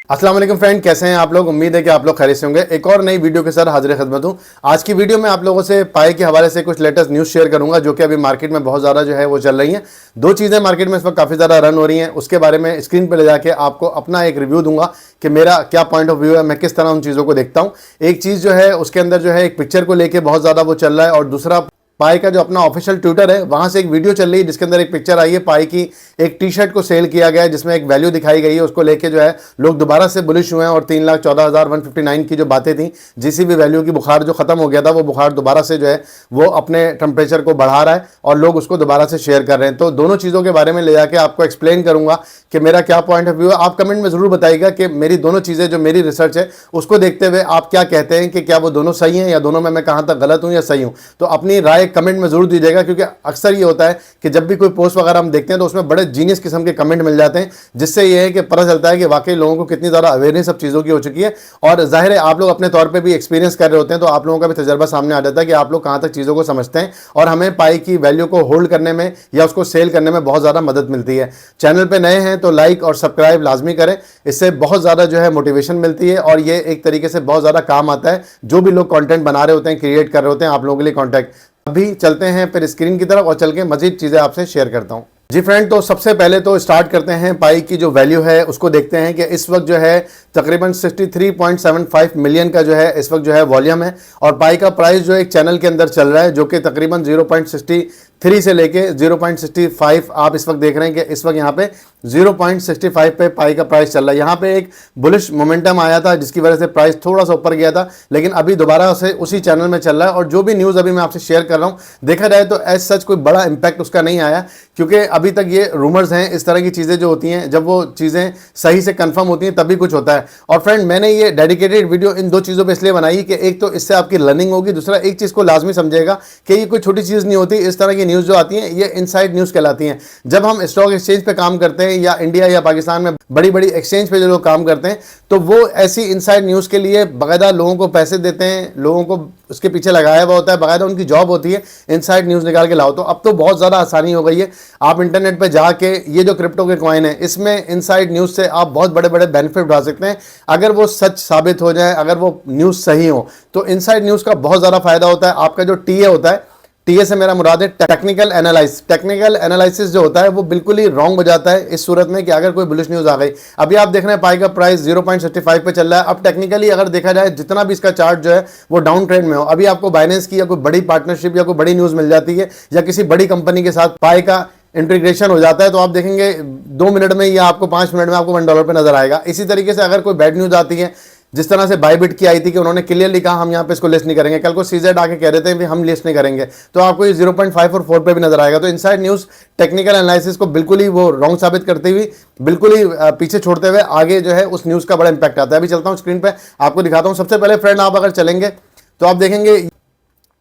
अस्सलाम वालेकुम फ्रेंड, कैसे हैं आप लोग। उम्मीद है कि आप लोग खैरियत से होंगे। एक और नई वीडियो के साथ हाजिर खिदमत हूं। आज की वीडियो में आप लोगों से पाई के हवाले से कुछ लेटेस्ट न्यूज़ शेयर करूंगा जो कि अभी मार्केट में बहुत ज़्यादा जो है वो चल रही हैं। दो चीज़ें मार्केट में इस वक्त काफ़ी ज़्यादा रन हो रही हैं, उसके बारे में स्क्रीन पर ले जाके आपको अपना एक रिव्यू दूंगा कि मेरा क्या पॉइंट ऑफ व्यू है, मैं किस तरह उन चीज़ों को देखता हूँ। एक चीज़ जो है उसके अंदर जो है एक पिक्चर को लेकर बहुत ज़्यादा वो चल रहा है, और दूसरा पाई का जो अपना ऑफिशियल ट्विटर है वहां से एक वीडियो चल रही है जिसके अंदर एक पिक्चर आई है पाई की। एक टी शर्ट को सेल किया गया है जिसमें एक वैल्यू दिखाई गई है, उसको लेके जो है लोग दोबारा से बुलिश हुए हैं और 3,14,159 की जो बातें थी, जिसी भी वैल्यू की बुखार जो खत्म हो गया था वो बुखार दोबारा से जो है वो अपने टेम्परेचर को बढ़ा रहा है और लोग उसको दोबारा से शेयर कर रहे हैं। तो दोनों चीज़ों के बारे में ले जाके आपको एक्सप्लेन करूंगा कि मेरा क्या पॉइंट ऑफ व्यू है। आप कमेंट में जरूर बताइएगा कि मेरी दोनों चीज़ें जो मेरी रिसर्च है उसको देखते हुए आप क्या कहते हैं कि क्या वो दोनों सही हैं या दोनों में मैं कहाँ तक गलत हूँ या सही हूँ। तो अपनी राय कमेंट में जरूर दीजिएगा, क्योंकि अक्सर ये होता है कि जब भी कोई पोस्ट वगैरह हम देखते हैं तो उसमें बड़े जीनियस किस्म के कमेंट मिल जाते हैं, जिससे ये है कि पता चलता है कि वाकई लोगों को कितनी ज़्यादा अवेयरनेस सब चीज़ों की हो चुकी है। और जाहिर है आप लोग अपने तौर पे भी एक्सपीरियंस कर रहे होते हैं, तो आप लोगों का भी तजर्बा सामने आ जाता है कि आप लोग कहाँ तक चीज़ों को समझते हैं और हमें पाई की वैल्यू को होल्ड करने में या उसको सेल करने में बहुत ज़्यादा मदद मिलती है। चैनल पर नए हैं तो लाइक और सब्सक्राइब लाजमी करें, इससे बहुत ज़्यादा जो है मोटिवेशन मिलती है और ये एक तरीके से बहुत ज़्यादा काम आता है जो भी लोग कंटेंट बना रहे होते हैं, क्रिएट कर रहे होते हैं आप लोगों के लिए कॉन्टैक्ट। अभी चलते हैं फिर स्क्रीन की तरफ और चल के मजीद चीज़ें आपसे शेयर करता हूं। जी फ्रेंड, तो सबसे पहले तो स्टार्ट करते हैं पाई की जो वैल्यू है उसको देखते हैं कि इस वक्त जो है तकरीबन 63.75 मिलियन का जो है इस वक्त जो है वॉल्यूम है, और पाई का प्राइस जो एक चैनल के अंदर चल रहा है जो कि तकरीबन 0.63 से लेके 0.65 आप इस वक्त देख रहे हैं कि इस वक्त यहाँ पे 0.65 पे पाई का प्राइस चल रहा है। यहाँ पे एक बुलिश मोमेंटम आया था जिसकी वजह से प्राइस थोड़ा सा ऊपर गया था, लेकिन अभी दोबारा से उसी चैनल में चल रहा है। और जो भी न्यूज़ अभी मैं आपसे शेयर कर रहा हूँ, देखा जाए तो एज सच कोई बड़ा इंपैक्ट उसका नहीं आया, क्योंकि अभी तक ये रूमर्स हैं। इस तरह की चीज़ें जो होती हैं, जब वो चीज़ें सही से कंफर्म होती हैं तभी कुछ होता है। और फ्रेंड, मैंने ये डेडिकेटेड वीडियो इन दो चीज़ों पे इसलिए बनाई कि एक तो इससे आपकी लर्निंग होगी, दूसरा एक चीज़ को लाजमी समझेगा कि ये कोई छोटी चीज़ नहीं होती। इस तरह की न्यूज़ जो आती हैं ये इनसाइड न्यूज़ कहलाती हैं। जब हम स्टॉक एक्सचेंज पे काम करते हैं या इंडिया या पाकिस्तान में बड़ी बड़ी एक्सचेंज पे जो लोग काम करते हैं, तो वो ऐसी इनसाइड न्यूज़ के लिए बाकायदा लोगों को पैसे देते हैं, लोगों को उसके पीछे लगाया हुआ होता है, बाकायदा उनकी जॉब होती है इनसाइड न्यूज़ निकाल के लाओ। तो अब तो बहुत ज़्यादा आसानी हो गई है, आप इंटरनेट पे जाके ये जो क्रिप्टो के कॉइन है इसमें इनसाइड न्यूज़ से आप बहुत बड़े बड़े बेनिफिट उठा सकते हैं। अगर वो सच साबित हो जाए, अगर वो न्यूज़ सही हो, तो इनसाइड न्यूज़ का बहुत ज़्यादा फायदा होता है। आपका जो टीए होता है, टीए से मेरा मुराद है टेक्निकल एनालिसिस जो होता है वो बिल्कुल ही रॉन्ग हो जाता है इस सूरत में कि अगर कोई बुलिश न्यूज़ आ गई। अभी आप देख रहे हैं पाई का प्राइस 0.65 पे चल रहा है। अब टेक्निकली अगर देखा जाए, जितना भी इसका चार्ट जो है वो डाउन ट्रेंड में हो, अभी आपको बाइनेंस की या कोई बड़ी पार्टनरशिप या कोई बड़ी न्यूज़ मिल जाती है या किसी बड़ी कंपनी के साथ पाई का इंटीग्रेशन हो जाता है, तो आप देखेंगे 2 मिनट में या आपको 5 मिनट में आपको $1 पे नजर आएगा। इसी तरीके से अगर कोई बैड न्यूज़ आती है, जिस तरह से बाइबिट की आई थी कि उन्होंने क्लियरली कहा हम यहाँ पे इसको लिस्ट नहीं करेंगे, कल को सीजेड आके कह रहे थे कि हम लिस्ट नहीं करेंगे, तो आपको ये 0.5 और 4 पे भी नजर आएगा। तो इनसाइड न्यूज़ टेक्निकल एनालिसिस को बिल्कुल ही वो रॉन्ग साबित करते हुए, बिल्कुल ही पीछे छोड़ते हुए आगे जो है उस न्यूज़ का बड़ा इंपैक्ट आता है। अभी चलता हूँ स्क्रीन पर आपको दिखाता हूँ। सबसे पहले फ्रेंड, आप अगर चलेंगे तो आप देखेंगे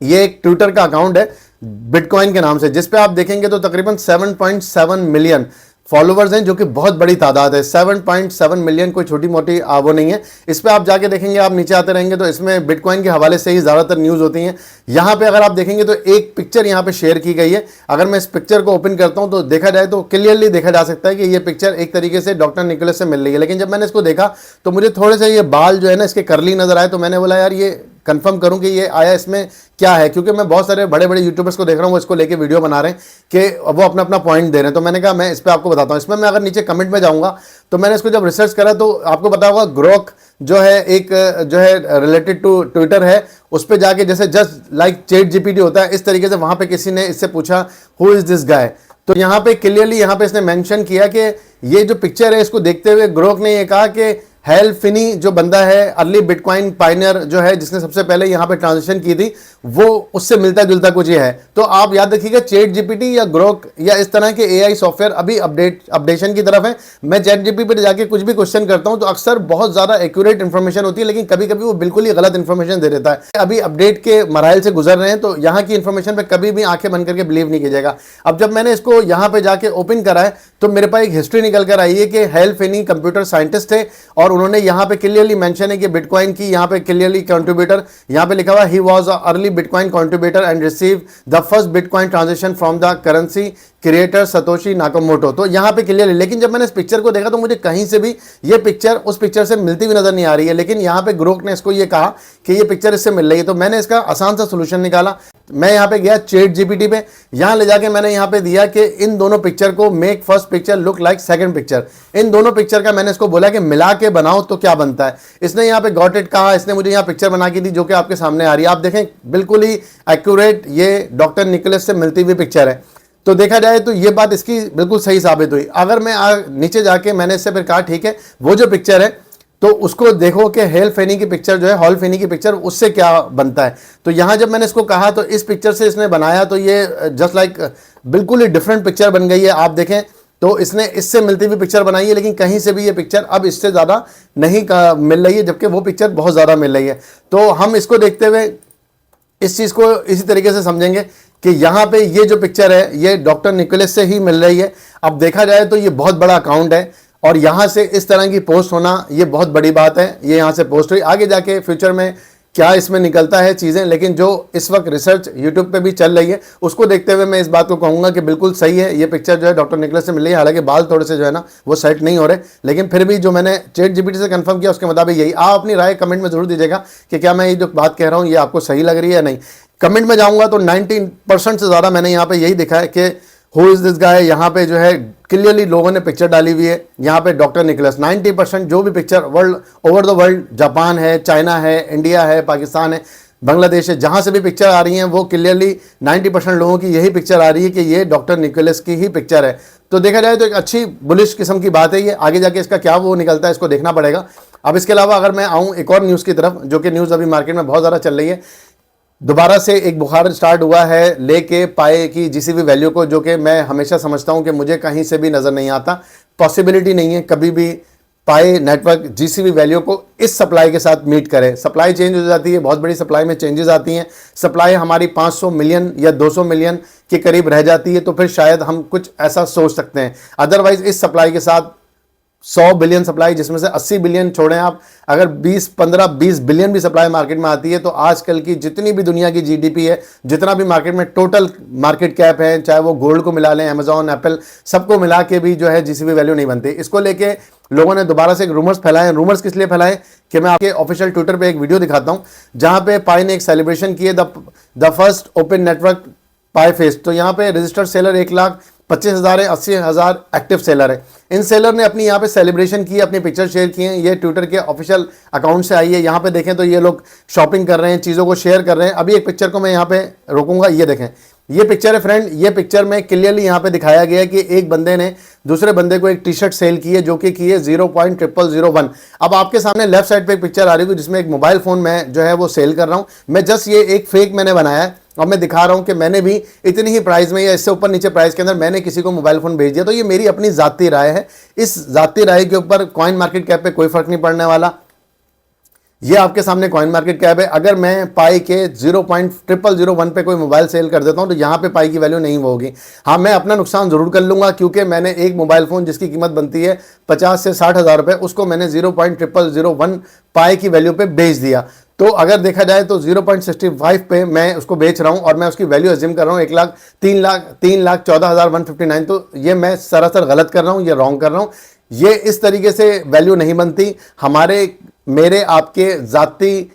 ये एक ट्विटर का अकाउंट है बिटकॉइन के नाम से, जिस पे आप देखेंगे तो तकरीबन 7.7 मिलियन फॉलोवर्स हैं, जो कि बहुत बड़ी तादाद है। 7.7 मिलियन कोई छोटी मोटी वो नहीं है। इस पे आप जाके देखेंगे, आप नीचे आते रहेंगे तो इसमें बिटकॉइन के हवाले से ही ज़्यादातर न्यूज़ होती हैं। यहाँ पे अगर आप देखेंगे तो एक पिक्चर यहाँ पे शेयर की गई है। अगर मैं इस पिक्चर को ओपन करता हूँ तो देखा जाए तो क्लियरली देखा जा सकता है कि ये पिक्चर एक तरीके से डॉक्टर निकोलस से मिल रही है। लेकिन जब मैंने इसको देखा तो मुझे थोड़े से ये बाल जो है ना इसके करली नजर आए, तो मैंने बोला यार ये कंफर्म करूं कि ये आया इसमें क्या है, क्योंकि मैं बहुत सारे बड़े बड़े यूट्यूबर्स को देख रहा हूं वो इसको लेके वीडियो बना रहे हैं कि वो अपना अपना पॉइंट दे रहे हैं। तो मैंने कहा मैं इस पर आपको बताता हूं। इसमें मैं अगर नीचे कमेंट में जाऊंगा तो मैंने इसको जब रिसर्च करा तो आपको पता होगा ग्रोक जो है एक जो है रिलेटेड टू ट्विटर है, उस पर जाके जैसे जस्ट लाइक चैट जीपीटी होता है इस तरीके से वहां पे किसी ने इससे पूछा हु इज दिस गाय, तो यहाँ पे क्लियरली यहाँ पे इसने मेंशन किया कि ये जो पिक्चर है इसको देखते हुए ग्रोक ने ये कहा कि हेल फिनी जो बंदा है अर्ली बिटकॉइन पाइनियर जो है जिसने सबसे पहले यहाँ पे ट्रांजिशन की थी, वो उससे मिलता जुलता कुछ ही है। तो आप याद रखिएगा चैट जीपीटी या ग्रोक या इस तरह के एआई सॉफ्टवेयर अभी अपडेशन की तरफ है। मैं चैट जीपीटी पर जाके कुछ भी क्वेश्चन करता हूं तो अक्सर बहुत ज़्यादा एक्यूरेट इन्फॉर्मेशन होती है, लेकिन कभी कभी वो बिल्कुल ही गलत इन्फॉर्मेशन दे देता है। अभी अपडेट के मराइल से गुजर रहे हैं, तो यहाँ की इन्फॉर्मेशन पर कभी भी आंखें बंद करके बिलीव नहीं कीजिएगा। अब जब मैंने इसको यहाँ पे जाके ओपन करा है तो मेरे पास एक हिस्ट्री निकल कर आई है कि हेल फिनी कंप्यूटर साइंटिस्ट थे और उन्होंने यहाँ पे क्लियरली मेंशन है कि बिटकॉइन की यहाँ पे क्लियरली कंट्रीब्यूटर यहाँ पे लिखा हुआ he was early bitcoin contributor and receive the first bitcoin transaction from the currency creator Satoshi Nakamoto. तो यहाँ पे क्लियर है, लेकिन जब मैंने इस पिक्चर को देखा तो मुझे कहीं से भी ये पिक्चर उस पिक्चर से मिलती हुई नजर नहीं आ रही है। लेकिन यहाँ पे ग्रोक ने इसको ये कहा कि ये पिक्चर इससे मिल रही है, तो मैंने इसका आसान सा सोल्यूशन निकाला। मैं यहाँ पे गया चैट जीपीटी पे, यहाँ ले जाके मैंने यहाँ पे दिया कि इन दोनों पिक्चर को make first picture look like second picture. इन दोनों पिक्चर का मैंने इसको बोला कि मिला के बनाओ तो क्या बनता है। इसने यहाँ पे गॉट इट कहा, इसने मुझे यहाँ पिक्चर बना के दी जो कि आपके सामने आ रही है। आप देखें बिल्कुल ही एक्यूरेट ये डॉक्टर निकोलस से मिलती हुई पिक्चर है। तो देखा जाए तो ये बात इसकी बिल्कुल सही साबित हुई। अगर मैं नीचे जाके मैंने इससे फिर कहा ठीक है वो जो पिक्चर है तो उसको देखो कि हेल फेनी की पिक्चर जो है, हॉल फेनी की पिक्चर, उससे क्या बनता है। तो यहाँ जब मैंने इसको कहा तो इस पिक्चर से इसने बनाया तो ये जस्ट लाइक बिल्कुल ही डिफरेंट पिक्चर बन गई है। आप देखें तो इसने इससे मिलती हुई पिक्चर बनाई है, लेकिन कहीं से भी ये पिक्चर अब इससे ज़्यादा नहीं मिल रही है, जबकि वो पिक्चर बहुत ज़्यादा मिल रही है। तो हम इसको देखते हुए इस चीज़ को इसी तरीके से समझेंगे कि यहाँ पे ये जो पिक्चर है ये डॉक्टर निकोलस से ही मिल रही है। अब देखा जाए तो ये बहुत बड़ा अकाउंट है और यहाँ से इस तरह की पोस्ट होना ये बहुत बड़ी बात है। ये यहाँ से पोस्ट हुई, आगे जाके फ्यूचर में क्या इसमें निकलता है चीज़ें, लेकिन जो इस वक्त रिसर्च यूट्यूब पे भी चल रही है उसको देखते हुए मैं इस बात को कहूँगा कि बिल्कुल सही है। ये पिक्चर जो है डॉक्टर निकोलस से मिल रही है, हालांकि बाल थोड़े से जो है ना वो सेट नहीं हो रहे, लेकिन फिर भी जो मैंने चैट जीपीटी से कंफर्म किया उसके मुताबिक यही। आप अपनी राय कमेंट में जरूर दीजिएगा कि क्या मैं ये जो बात कह रहा हूँ ये आपको सही लग रही है या नहीं। कमेंट में जाऊँगा तो 90% से ज़्यादा मैंने यहाँ पर यही दिखा है कि हु इज़ दिस गाय। यहाँ पे जो है क्लियरली लोगों ने पिक्चर डाली हुई है, यहाँ पे डॉक्टर निकोलस। 90% जो भी picture world over the world, Japan है, चाइना है, इंडिया है, पाकिस्तान है, बांग्लादेश है, जहाँ से भी पिक्चर आ रही हैं वो क्लियरली 90% लोगों की यही पिक्चर आ रही है कि ये डॉक्टर निकोलस की ही पिक्चर है। तो देखा जाए तो एक अच्छी बुलिश किस्म की बात है ये। आगे जाके इसका क्या वो निकलता है इसको देखना पड़ेगा। अब इसके अलावा अगर मैं आऊँ एक और न्यूज़ की तरफ, जो कि न्यूज़ अभी मार्केट में बहुत ज़्यादा चल रही है, दोबारा से एक बुखार स्टार्ट हुआ है लेके पाए की जीसीबी वैल्यू को, जो कि मैं हमेशा समझता हूं कि मुझे कहीं से भी नज़र नहीं आता, पॉसिबिलिटी नहीं है कभी भी पाए नेटवर्क जीसीबी वैल्यू को इस सप्लाई के साथ मीट करे। सप्लाई चेंज हो जाती है, बहुत बड़ी सप्लाई में चेंजेस आती हैं। सप्लाई हमारी 500 मिलियन या 200 मिलियन के करीब रह जाती है तो फिर शायद हम कुछ ऐसा सोच सकते हैं। अदरवाइज इस सप्लाई के साथ 100 बिलियन सप्लाई, जिसमें से 80 बिलियन छोड़ें आप, अगर 20 बिलियन भी सप्लाई मार्केट में आती है तो आजकल की जितनी भी दुनिया की जीडीपी है, जितना भी मार्केट में टोटल मार्केट कैप है, चाहे वो गोल्ड को मिला लें, अमेजॉन, एप्पल, सबको मिला के भी जो है जीसीबी वैल्यू नहीं बनती। इसको लेके लोगों ने दोबारा से एक रूमर्स फैलाए। रूमर्स किस लिए फैलाए कि मैं आपके ऑफिशियल ट्विटर पे एक वीडियो दिखाता हूं जहां पे पाई ने एक सेलिब्रेशन किए, the first open network pi fest. तो यहाँ पे रजिस्टर्ड सेलर 1,25,000 है, 80,000 एक्टिव सेलर है। इन सेलर ने अपनी यहाँ पे सेलिब्रेशन की, अपनी पिक्चर शेयर किए हैं। ये ट्विटर के ऑफिशियल अकाउंट से आई है। यहाँ पे देखें तो ये लोग शॉपिंग कर रहे हैं, चीज़ों को शेयर कर रहे हैं। अभी एक पिक्चर को मैं यहाँ पे रोकूंगा, ये देखें, ये पिक्चर है फ्रेंड। ये पिक्चर में क्लियरली यहाँ पे दिखाया गया है कि एक बंदे ने दूसरे बंदे को एक टी शर्ट सेल की है जो कि की है 0.0001। अब आपके सामने लेफ्ट साइड पे एक पिक्चर आ रही है जिसमें एक मोबाइल फोन में जो है वो सेल कर रहा हूँ मैं। जस्ट ये एक फेक मैंने बनाया है और मैं दिखा रहा हूं कि मैंने भी इतनी ही प्राइस में या इससे ऊपर नीचे प्राइस के अंदर मैंने किसी को मोबाइल फोन भेज दिया। तो ये मेरी अपनी जाती राय है। इस जाती राय के ऊपर कॉइन मार्केट कैप पे कोई फर्क नहीं पड़ने वाला। ये आपके सामने कॉइन मार्केट कैप है। अगर मैं पाई के 0.0001 पे कोई मोबाइल सेल कर देता हूं तो यहाँ पे पाई की वैल्यू नहीं होगी। हाँ, मैं अपना नुकसान जरूर कर लूंगा क्योंकि मैंने एक मोबाइल फोन जिसकी कीमत बनती है 50 से 60,000 रुपए, उसको मैंने 0.0001 पाई की वैल्यू पे बेच दिया। तो अगर देखा जाए तो 0.65 पे मैं उसको बेच रहा हूं और मैं उसकी वैल्यू अज्यूम कर रहा हूं 3,14,159। तो ये मैं सरासर गलत कर रहा हूं, ये रॉन्ग कर रहा हूं। ये इस तरीके से वैल्यू नहीं बनती। मेरे आपके जाती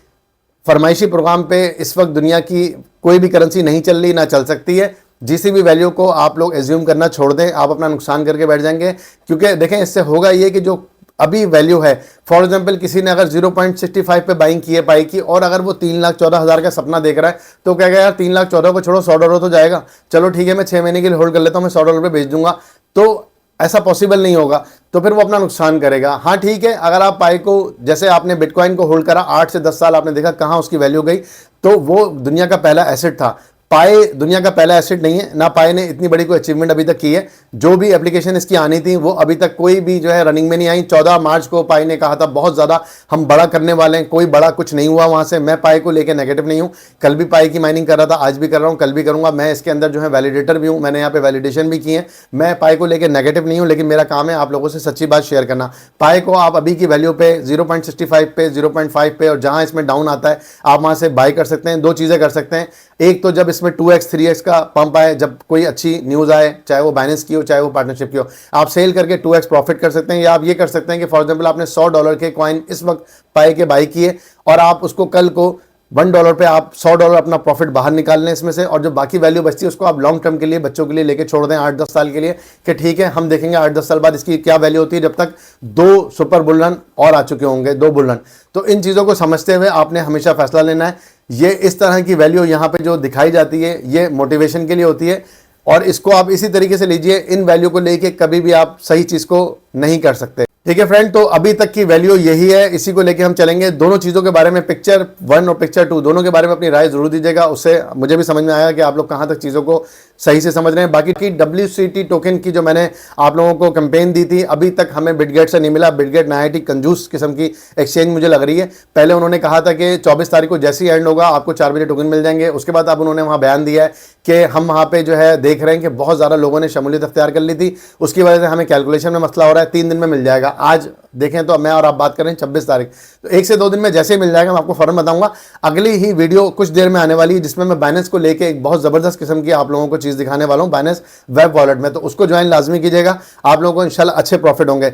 फरमाइशी प्रोग्राम पे इस वक्त दुनिया की कोई भी करेंसी नहीं चल रही, ना चल सकती है। जीसीबी वैल्यू को आप लोग एज्यूम करना छोड़ दें, आप अपना नुकसान करके बैठ जाएंगे। क्योंकि देखें इससे होगा ये कि जो अभी वैल्यू है, फॉर एग्जांपल किसी ने अगर 0.65 पे बाइंग की है पाई की और अगर वो 3,14,000 का सपना देख रहा है तो कहेगा यार 3,14,000 को छोड़ो, $100 तो जाएगा, चलो ठीक है मैं 6 महीने के लिए होल्ड कर लेता हूँ, मैं $100 पे बेच दूंगा। तो ऐसा पॉसिबल नहीं होगा, तो फिर वो अपना नुकसान करेगा। हाँ ठीक है, अगर आप पाई को, जैसे आपने बिटकॉइन को होल्ड करा 8 से 10 साल, आपने देखा कहाँ उसकी वैल्यू गई, तो वो दुनिया का पहला एसेट था। पाई दुनिया का पहला एसेट नहीं है, ना पाई ने इतनी बड़ी कोई अचीवमेंट अभी तक की है। जो भी एप्लीकेशन इसकी आनी थी वो अभी तक कोई भी जो है रनिंग में नहीं आई। 14 मार्च को पाई ने कहा था बहुत ज़्यादा हम बड़ा करने वाले हैं, कोई बड़ा कुछ नहीं हुआ वहाँ से। मैं पाई को लेकर नेगेटिव नहीं हूँ, कल भी पाई की माइनिंग कर रहा था, आज भी कर रहा हूँ, कल भी करूँगा। मैं इसके अंदर जो है वैलिडेटर भी हूँ, मैंने यहाँ पे वैलिडेशन भी की है। मैं पाई को लेकर नेगेटिव नहीं हूँ, लेकिन मेरा काम है आप लोगों से सच्ची बात शेयर करना। पाई को आप अभी की वैल्यू पे 0.65 पे, 0.5 पे और जहाँ इसमें डाउन आता है आप वहाँ से बाई कर सकते हैं। दो चीज़ें कर सकते हैं, एक तो जब इसमें 2x 3x का पंप आए, जब कोई अच्छी न्यूज़ आए, चाहे वो बाइनेंस की हो चाहे वो पार्टनरशिप की हो, आप सेल करके 2x प्रॉफिट कर सकते हैं। या आप ये कर सकते हैं कि फॉर एग्जांपल आपने $100 के कॉइन इस वक्त पाई के बाई किए और आप उसको कल को $1 पे आप $100 अपना प्रॉफिट बाहर निकाल लें इसमें से, और जो बाकी वैल्यू बचती है उसको आप लॉन्ग टर्म के लिए बच्चों के लिए लेके छोड़ दें 8-10 साल के लिए, कि ठीक है हम देखेंगे 8-10 साल बाद इसकी क्या वैल्यू होती है, जब तक 2 सुपर बुल रन और आ चुके होंगे, 2 बुल रन। तो इन चीज़ों को समझते हुए आपने हमेशा फैसला लेना है। ये इस तरह की वैल्यू यहाँ पे जो दिखाई जाती है ये मोटिवेशन के लिए होती है, और इसको आप इसी तरीके से लीजिए। इन वैल्यू को लेके कभी भी आप सही चीज़ को नहीं कर सकते। ठीक है फ्रेंड, तो अभी तक की वैल्यू यही है, इसी को लेके हम चलेंगे। दोनों चीज़ों के बारे में, पिक्चर 1 और पिक्चर 2 दोनों के बारे में अपनी राय जरूर दीजिएगा, उससे मुझे भी समझ में आया कि आप लोग कहाँ तक चीज़ों को सही से समझ रहे हैं। बाकी की WCT टोकन की जो मैंने आप लोगों को कैंपेन दी थी, अभी तक हमें बिटगेट से नहीं मिला। बिटगेट नायाटी कंजूस किस्म की एक्सचेंज मुझे लग रही है। पहले उन्होंने कहा था कि 24 तारीख को जैसे ही एंड होगा आपको 4 बजे टोकन मिल जाएंगे। उसके बाद अब उन्होंने वहाँ बयान दिया है कि हम वहाँ पे जो है देख रहे हैं कि बहुत ज़्यादा लोगों ने शमूलियत अख्तियार कर ली थी, उसकी वजह से हमें कैलकुलेशन में मसला हो रहा है। 3 दिन में मिल जाएगा। आज देखें तो मैं और आप बात करें 26 तारीख, तो 1 से 2 दिन में जैसे ही मिल जाएगा मैं आपको फौरन बताऊंगा। अगली ही वीडियो कुछ देर में आने वाली है जिसमें मैं बाइनेंस को लेके एक बहुत ज़बरदस्त किस्म की आप लोगों को चीज़ दिखाने वाला हूँ बाइनेंस वेब वॉलेट में, तो उसको ज्वाइन लाजमी कीजिएगा। आप लोगों को इंशाल्लाह अच्छे प्रॉफिट होंगे।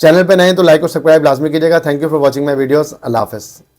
चैनल पे नए तो लाइक और सब्सक्राइब लाजमी कीजिएगा। Thank you for watching my videos. अल्लाह हाफ़िज़।